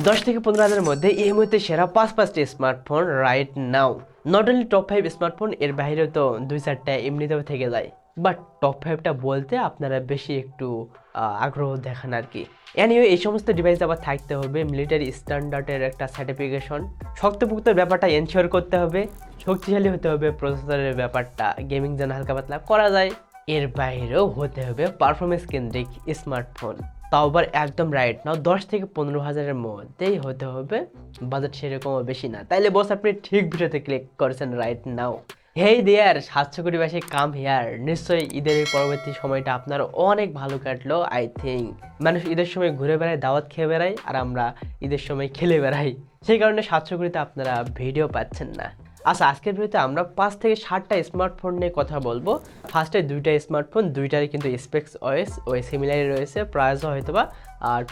10 থেকে 15 হাজারের মধ্যে এই মুহূর্তে সেরা 5টি smartphone right now. Not only top 5 smartphone, এর বাইরেও তো 2-4টা এমনিতেও থেকে যায়। বাট টপ 5টা বলতে আপনারা বেশি একটু আগ্রহ দেখান আর কি। এনিওয়ে এই সমস্ত ডিভাইস আবার থাকতে হবে মিলিটারি স্ট্যান্ডার্ডের একটা সার্টিফিকেশন, শক্তপোক্ত ব্যাপারটা এনশিওর করতে হবে, শক্তিশালী হতে হবে প্রসেসরের ব্যাপারটা, গেমিং যেন হালকা পাতলা করা যায়। এর বাইরেও হতে হবে পারফরমেন্স কেন্দ্রিক স্মার্টফোন, তাও আবার একদম রাইট নাও 10 থেকে 15 হাজারের মধ্যেই হতে হবে, বাজেট সেরকমও বেশি না। তাইলে বস আপনি ঠিক ভিডিওতে ক্লিক করেছেন রাইট নাও। হেই দেয়ার 700 কোটি কাম হেয়ার। নিশ্চয়ই ঈদের এই পরবর্তী সময়টা আপনার অনেক ভালো কাটলো আই থিঙ্ক। মানুষ ঈদের সময় ঘুরে বেড়ায়, দাওয়াত খেয়ে বেড়ায়, আর আমরা ঈদের সময় খেলে বেড়াই, সেই কারণে 700 কোটিতে আপনারা ভিডিও পাচ্ছেন না। আচ্ছা, আজকের ভিডিওতে আমরা 5 থেকে 7টা স্মার্টফোন নিয়ে কথা বলবো। ফার্স্টে 2টা স্মার্টফোন, 2টারই কিন্তু স্পেক্স ওই সিমিলারই রয়েছে, প্রাইসও হয়তো বা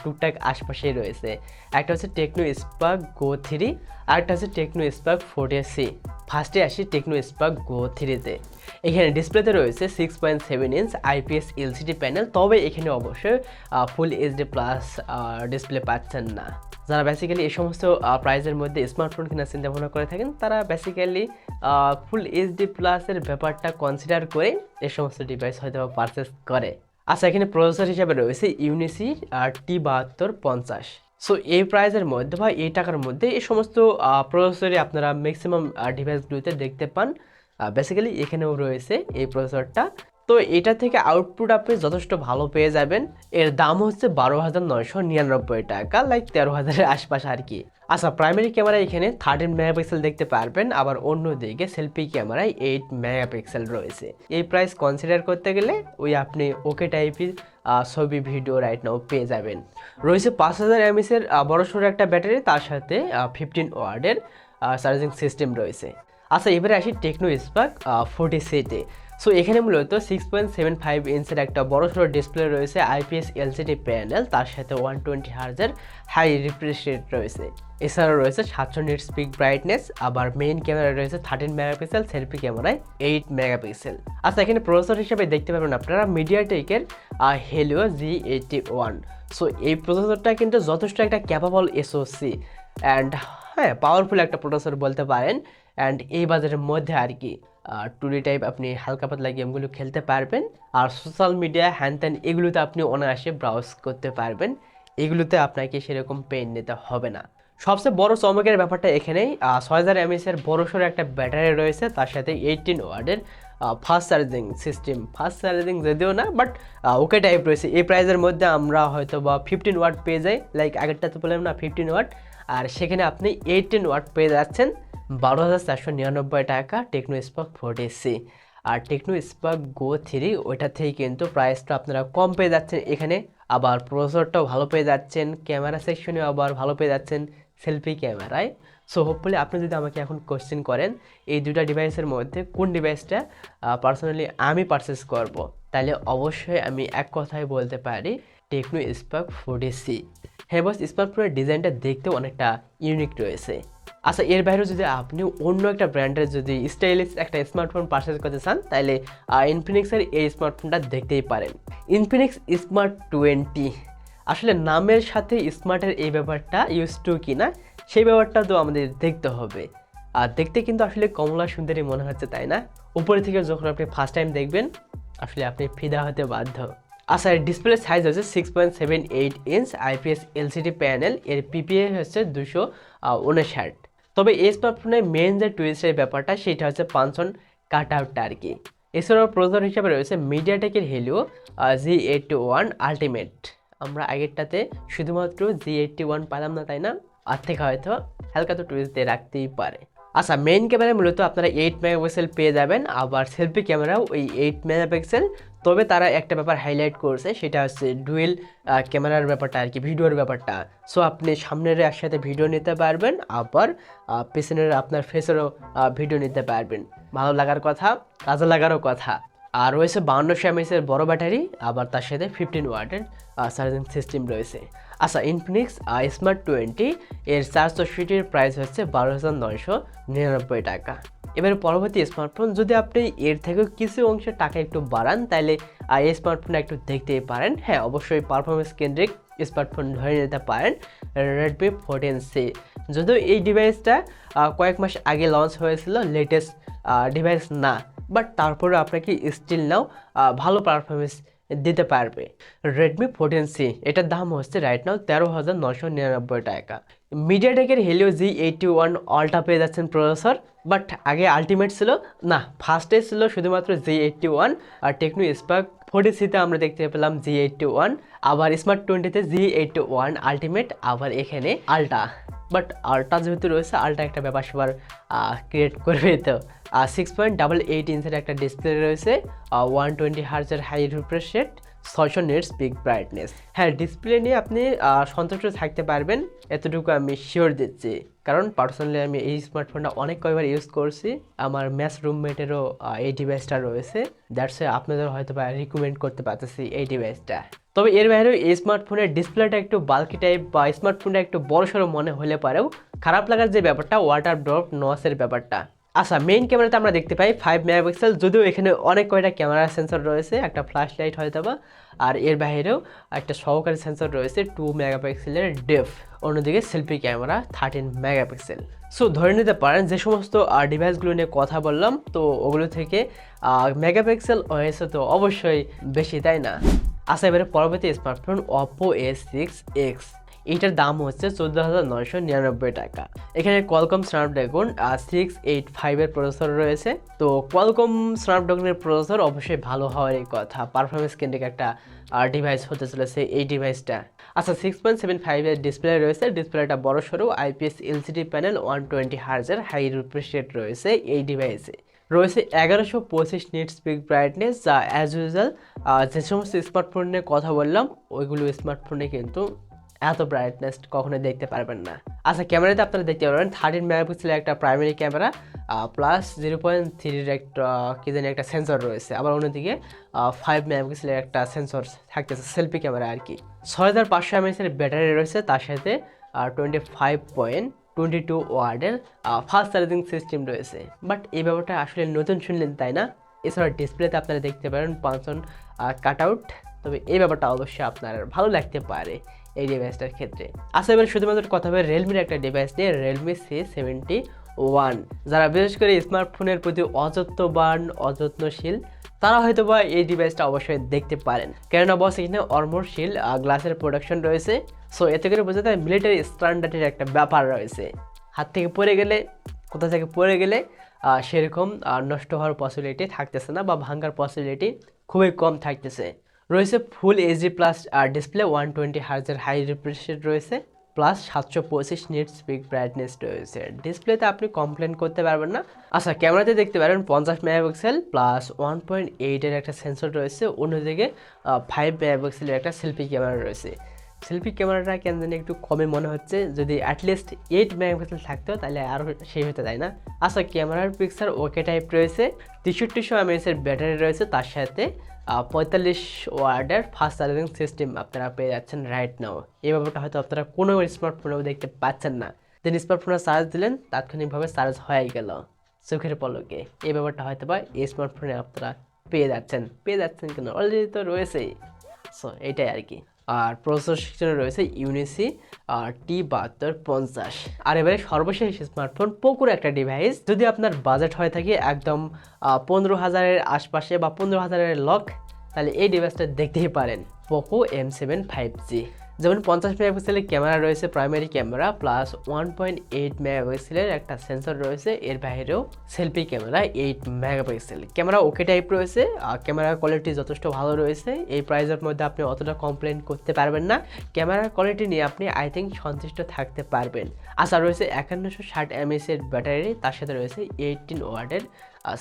টুকটাক আশপাশেই রয়েছে। একটা হচ্ছে টেকনো স্পার্ক গো 3, আর একটা হচ্ছে টেকনো স্পার্ক 40C। ফার্স্টে আসি টেকনো স্পার্ক গো 3তে। এখানে ডিসপ্লেতে রয়েছে 6.7 ইঞ্চ IPS LCD প্যানেল, তবে এখানে অবশ্যই ফুল HD প্লাস ডিসপ্লে পাচ্ছেন না। যারা বেসিক্যালি এই সমস্ত প্রাইজের মধ্যে স্মার্টফোন কেনার চিন্তা ভাবনা করে থাকেন, তারা বেসিক্যালি ফুল HD প্লাসের ব্যাপারটা কনসিডার করে এই সমস্ত ডিভাইস হয়তো পারচেস করে। আচ্ছা, এখানে প্রসেসর হিসাবে রয়েছে ইউনিসি T7250। সো এই প্রাইজের মধ্যে বা এই টাকার মধ্যে এই সমস্ত প্রসেসরই আপনারা ম্যাক্সিমাম ডিভাইসগুলোতে দেখতে পান। বেসিক্যালি এখানেও রয়েছে এই প্রসেসরটা। তো এটা থেকে আউটপুট আপনি যথেষ্ট ভালো পেয়ে যাবেন। এর দাম হচ্ছে 12,999 টাকা, লাইক 13,000-এর আশপাশ আর কি। আচ্ছা, প্রাইমারি ক্যামেরায় এখানে 13 মেগাপিক্সেল দেখতে পারবেন, আবার অন্যদিকে সেলফি ক্যামেরায় 8 মেগাপিক্সেল রয়েছে। এই প্রাইস কনসিডার করতে গেলে ওই আপনি ওকে টাইপের ছবি ভিডিও রাইট নাও পেয়ে যাবেন। রয়েছে 5000 mAh-এর বড়সড় একটা ব্যাটারি, তার সাথে 15 ওয়াটের চার্জিং সিস্টেম রয়েছে। আচ্ছা, এবারে আসি টেকনো স্পার্ক 40C-তে। সো এখানে মূলত 6.75 ইঞ্চের একটা বড়সড় ডিসপ্লে রয়েছে, IPS LCD প্যানেল, তার সাথে 120 হার্জের হাই রিফ্রেশ রেট রয়েছে। এছাড়াও রয়েছে 700 নিটস পিক ব্রাইটনেস, আবার মেইন ক্যামেরা রয়েছে 13 মেগাপিক্সেল, সেলফি ক্যামেরায় 8 মেগাপিক্সেল। আচ্ছা, এখানে প্রসেসর হিসেবে দেখতে পাবেন আপনারা মিডিয়াটেকের হেলিও G81। সো এই প্রসেসরটা কিন্তু যথেষ্ট একটা ক্যাপাবল SoC অ্যান্ড হ্যাঁ পাওয়ারফুল একটা প্রসেসর বলতে পারেন। অ্যান্ড এই বাজারের মধ্যে আর কি 2D টাইপ আপনি হালকা পাতলা গেমগুলো খেলতে পারবেন, আর সোশ্যাল মিডিয়া হ্যান ত্যান এগুলোতে আপনি অনায়াসে ব্রাউজ করতে পারবেন। এগুলোতে আপনাকে সেরকম পেন নিতে হবে না। সবচেয়ে বড় চমকের ব্যাপারটা এখানেই 6000 mAh-এর বড়সড় একটা ব্যাটারি রয়েছে, তার সাথে 18 ওয়াটের fast charging system. Fast charging যদিও না, বাট ওকে টাইপ রয়েছে। এই প্রাইসের মধ্যে আমরা হয়তো বা 15 ওয়াট পেয়ে যাই, লাইক আগেরটাতে বললাম না 15 ওয়াট, আর সেখানে আপনি 18 ওয়াট পেয়ে যাচ্ছেন 12,499 টাকা টেকনো স্পার্ক 40C। আর টেকনো স্পার্ক গো 3 ওইটা থেকে কিন্তু প্রাইসটা আপনারা কম পেয়ে যাচ্ছেন এখানে, আবার প্রসেসরটাও ভালো পেয়ে যাচ্ছেন, ক্যামেরা সেকশনেও আবার ভালো পেয়ে যাচ্ছেন সেলফি ক্যামেরায়। সো হোপফুলি আপনি যদি আমাকে এখন কোশ্চেন করেন এই দুটা ডিভাইসের মধ্যে কোন ডিভাইসটা পার্সোনালি আমি পারচেস করব, তাহলে অবশ্যই আমি এক কথায় বলতে পারি টেকনো স্পার্ক 40C। হ্যাঁ বস, স্পার্ক প্রোর ডিজাইনটা দেখতেও অনেকটা ইউনিক রয়েছে। আচ্ছা, এর বাইরেও যদি আপনি অন্য একটা ব্র্যান্ডের যদি স্টাইলিশ একটা স্মার্টফোন পারচেস করতে চান, তাহলে ইনফিনিক্সের এই স্মার্টফোনটা দেখতেই পারেন। Infinix smart 20। আসলে নামের সাথে স্মার্টের এই ব্যাপারটা ইউজ টু কি না, সেই ব্যাপারটা তো আমাদের দেখতে হবে। আর দেখতে কিন্তু আসলে কমলা সুন্দরী মনে হচ্ছে, তাই না? উপরে থেকে যখন আপনি ফার্স্ট টাইম দেখবেন আসলে আপনি ফিদা হতে বাধ্য। আচ্ছা, এর ডিসপ্লে সাইজ হচ্ছে 6.78 ইঞ্চ IPS LCD প্যানেল, এর PPA হচ্ছে 259। তবে এই স্মার্টফোনে মেন যে টুইস্টের ব্যাপারটা সেটা হচ্ছে পাঞ্চন কাট আউটটা আর কি। এছাড়াও প্রসেসর হিসাবে রয়েছে মিডিয়াটেকের হেলিও G81 আলটিমেট। আমরা আগেরটাতে শুধুমাত্র G81 পেলাম না, তাই না? আর থেকে হয়তো হালকা তো টুইস্ট দিয়ে রাখতেই পারে। আচ্ছা, মেইন ক্যামেরায় মূলত আপনারা 8 মেগাপিক্সেল পেয়ে যাবেন, আবার সেলফি ক্যামেরাও ওই 8 মেগাপিক্সেল। তবে তারা একটা ব্যাপার হাইলাইট করছে, সেটা হচ্ছে ডুয়েল ক্যামেরার ব্যাপারটা আর কি, ভিডিওর ব্যাপারটা। সো আপনি সামনের একসাথে ভিডিও নিতে পারবেন, আবার পেছনের আপনার ফেসেরও ভিডিও নিতে পারবেন। ভালো লাগার কথা, কাজে লাগারও কথা। আর রয়েছে 5200 mAh-এর বড় ব্যাটারি, আবার তার সাথে 15 ওয়াটের চার্জিং সিস্টেম রয়েছে। আচ্ছা, ইনফিনিক্স স্মার্ট 20 এর 464-টির প্রাইস হচ্ছে 12,999 টাকা। এবার পরবর্তী স্মার্টফোন, যদি আপনি এর থেকেও কিছু অংশে টাকা একটু বাড়ান তাহলে এই স্মার্টফোন একটু দেখতেই পারেন। হ্যাঁ, অবশ্যই পারফরমেন্স কেন্দ্রিক স্মার্টফোন ধরে নিতে পারেন রেডমি 14C। যদিও এই ডিভাইসটা কয়েক মাস আগে লঞ্চ হয়েছিল, লেটেস্ট ডিভাইস না, বাট তারপরে আপনাকে স্টিল নাও ভালো পারফরমেন্স দিতে পারবে রেডমি 14C। এটার দাম হচ্ছে রাইট নাও 13,999 টাকা। মিডিয়াটেকের হেলিও G81 আলট্রা পেয়ে যাচ্ছেন প্রসেসর, বাট আগে আলটিমেট ছিল না, ফার্স্টে ছিল শুধুমাত্র G81, আর টেকনো স্পার্ক 40C-তে আমরা দেখতে পেলাম G81, আবার স্মার্ট 20-তে G81 আলটিমেট, আবার এখানে আলট্রা। বাট আলট্রা যেহেতু রয়েছে, আলট্রা একটা ব্যাপার সবার ক্রিয়েট করবে। তো 6.88 ইঞ্চের একটা ডিসপ্লে রয়েছে, 120 হার্জের high refresh rate, 600 nits peak brightness. হ্যাঁ, ডিসপ্লে নিয়ে আপনি সন্তুষ্ট থাকতে পারবেন, এতটুকু আমি শিওর দিচ্ছি, কারণ পার্সোনালি আমি এই স্মার্টফোনটা অনেক কয়েকবার ইউজ করছি। আমার ম্যাচ রুমমেটেরও এই ডিভাইসটা রয়েছে, দ্যাটস আপনাদের হয়তো বা রিকমেন্ড করতে পারতেছি এই ডিভাইসটা। তবে এর বাইরেও এই স্মার্টফোনের ডিসপ্লেটা একটু বাল্কি টাইপ বা স্মার্টফোনটা একটু বড়সড় মনে হলে পারেও খারাপ লাগার যে ব্যাপারটা, ওয়াটার ড্রপ নসের ব্যাপারটা। আচ্ছা, মেইন ক্যামেরাতে আমরা দেখতে পাই 5 মেগাপিক্সেল, যদিও এখানে অনেক কয়টা ক্যামেরা সেন্সর রয়েছে, একটা ফ্ল্যাশ লাইট হয়তো বা, আর এর বাইরেও একটা সহকারী সেন্সর রয়েছে 2 মেগাপিক্সেলের ডেফ। অন্যদিকে সেলফি ক্যামেরা 13 মেগাপিক্সেল। সো ধরে নিতে পারেন যে সমস্ত ডিভাইসগুলো নিয়ে কথা বললাম, তো ওগুলো থেকে মেগাপিক্সেল হয়েছে তো অবশ্যই বেশি, তাই না? আচ্ছা, এবারে পরবর্তী স্মার্টফোন Oppo A6X। এইটার দাম হচ্ছে 14,999 টাকা। এখানে কোয়ালকম স্ন্যাপড্রাগন 685 এর প্রসেসর রয়েছে। তো কোয়ালকম স্ন্যাপড্রাগনের প্রসেসর অবশ্যই ভালো হওয়ারই কথা, পারফরমেন্স কেন্দ্রিক একটা ডিভাইস হতে চলেছে এই ডিভাইসটা। আচ্ছা, 6.75 এর ডিসপ্লে রয়েছে, ডিসপ্লেটা বড় সড়ো, IPS LCD প্যানেল, 120 হার্জের হাই রিফ্রেশ রেট রয়েছে এই ডিভাইসে। রয়েছে 1125 নিটস পিক ব্রাইটনেস, যা অ্যাজ ইউজুয়াল যে সমস্ত স্মার্টফোন নিয়ে কথা বললাম ওইগুলো স্মার্টফোনে কিন্তু এত ব্রাইটনেস কখনো দেখতে পারবেন না। আচ্ছা, ক্যামেরাতে আপনারা দেখতে পারবেন 13 মেগাপিক্সেলের একটা প্রাইমারি ক্যামেরা প্লাস 0.3 একটা কি জানি একটা সেন্সর রয়েছে, আবার অন্যদিকে 5 মেগাপিক্সেলের একটা সেন্সর থাকতেছে সেলফি ক্যামেরা আর কি। 6500 mAh-এর ব্যাটারি রয়েছে, তার সাথে 25.22 ওয়াটের ফাস্ট চার্জিং সিস্টেম রয়েছে। বাট এই ব্যাপারটা আসলে নতুন শুনলেন, তাই না? এছাড়া ডিসপ্লেতে আপনারা দেখতে পারেন 5 কাট আউট, তবে এই ব্যাপারটা অবশ্যই আপনার ভালো লাগতে পারে এই ডিভাইসটার ক্ষেত্রে। আচ্ছা, এবার শুধুমাত্র কথা হবে রিয়েলমির একটা ডিভাইস নিয়ে, রিয়েলমি C71। যারা বিশেষ করে স্মার্টফোনের প্রতি অযত্নশীল, তারা হয়তো বা এই ডিভাইসটা অবশ্যই দেখতে পারেন, কেননা বস এখানে অর্মরশীল গ্লাসের প্রোডাকশন রয়েছে। সো এতে করে বোঝা যায় মিলিটারি স্ট্যান্ডার্ডের একটা ব্যাপার রয়েছে, হাত থেকে পড়ে গেলে, কোথা থেকে পড়ে গেলে সেরকম নষ্ট হওয়ার পসিবিলিটি থাকতেছে না, বা ভাঙার পসিবিলিটি খুবই কম থাকতেছে। রয়েছে ফুল এইচডি প্লাস ডিসপ্লে, 120 হার্জের হাই রিফ্রেশ রেট রয়েছে, প্লাস 725 নিটস পিক ব্রাইটনেস রয়েছে। ডিসপ্লেতে আপনি কমপ্লেন করতে পারবেন না। আচ্ছা, ক্যামেরাতে দেখতে পারেন 50 মেগাপিক্সেল প্লাস 1.8 এর একটা সেন্সর রয়েছে, অন্যদিকে 5 মেগাপিক্সেলের একটা সেলফি ক্যামেরা রয়েছে। সেলফি ক্যামেরাটা কেন জানি একটু কমে মনে হচ্ছে, যদি অ্যাটলিস্ট 8 মেগাপিক্সেল থাকতো তাহলে আরও সেই হতে, তাই না? আচ্ছা, ক্যামেরার পিকচার ওকে টাইপ রয়েছে, 6300 mAh-এর ব্যাটারি রয়েছে, তার সাথে 45 ওয়াটের ফাস্ট চার্জিং সিস্টেম আপনারা পেয়ে যাচ্ছেন রাইট নাও। এই ব্যাপারটা হয়তো আপনারা কোনো স্মার্টফোনেও দেখতে পাচ্ছেন না, দেন স্মার্টফোনে চার্জ দিলেন তাৎক্ষণিকভাবে চার্জ হয়ে গেল চোখের পলকে। এই ব্যাপারটা হয়তো বা এই স্মার্টফোনে আপনারা পেয়ে যাচ্ছেন কেন, অলরেডি তো রয়েছেই। সো এইটাই আর কি। আর প্রসেসর সেকশনে রয়েছে ইউনিসি T7250। আর এবারে সর্বশেষ স্মার্টফোন পোকোর একটা ডিভাইস, যদি আপনার বাজেট হয়ে থাকে একদম 15,000-এর আশপাশে বা 15,000-এর লক, তাহলে এই ডিভাইসটা দেখতেই পারেন, পোকো M7 5G। যেমন 50 মেগাপিক্সেলের ক্যামেরা রয়েছে প্রাইমারি ক্যামেরা, প্লাস 1.8 মেগাপিক্সেলের একটা সেন্সর রয়েছে, এর বাইরেও selfie camera 8 megapixel. Camera okay type রয়েছে, ক্যামেরার কোয়ালিটি যথেষ্ট ভালো রয়েছে, এই প্রাইসের মধ্যে আপনি অতটা কমপ্লেন করতে পারবেন না। ক্যামেরার কোয়ালিটি নিয়ে আপনি আই থিঙ্ক সন্তুষ্ট থাকতে পারবেন। আচ্ছা, রয়েছে 5160 mAh-এর ব্যাটারি, তার সাথে রয়েছে 18 ওয়াটের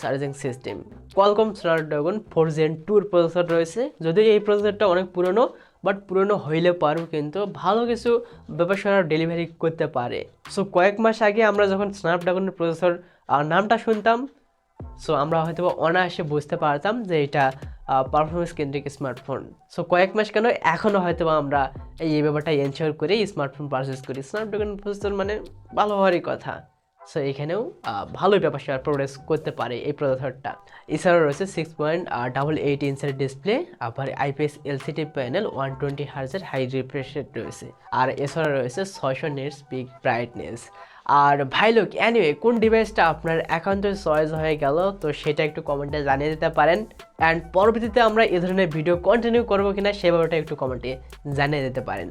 charging system. Qualcomm Snapdragon 4 Gen 2 processor রয়েছে, যদিও এই প্রসেসরটা অনেক পুরনো, বাট পুরনো হইলে পারেও কিন্তু ভালো কিছু ব্যাপার ডেলিভারি করতে পারে। সো কয়েক মাস আগে আমরা যখন স্ন্যাপড্রাগনের প্রসেসর নামটা শুনতাম, সো আমরা হয়তো অনায়াসে বুঝতে পারতাম যে এটা পারফরমেন্স কেন্দ্রিক স্মার্টফোন। সো কয়েক মাস কেন, এখনও হয়তো আমরা এই ব্যাপারটা এনশিওর করে স্মার্টফোন পারচেস করি। স্ন্যাপড্রাগন প্রসেসর মানে ভালো হওয়ারই কথা, সো এখানেও ভালোই ব্যাপার সেবার প্রোগ্রেস করতে পারে এই প্রসেসরটা। এছাড়াও রয়েছে 6.88 ইঞ্চের ডিসপ্লে, আবার আইপিএস এলসিডি প্যানেল, 120 হার্জের হাই রিফ্রেশ রেট রয়েছে, আর এছাড়া রয়েছে 600 নিটস পিক ব্রাইটনেস। আর ভাই লোক, অ্যানিওয়ে কোন ডিভাইসটা আপনার একান্ত চয়েস হয়ে গেল তো সেটা একটু কমেন্টে জানিয়ে দিতে পারেন। অ্যান্ড পরবর্তীতে আমরা এ ধরনের ভিডিও কন্টিনিউ করবো কিনা সে ব্যাপারটা একটু কমেন্টে জানিয়ে দিতে পারেন।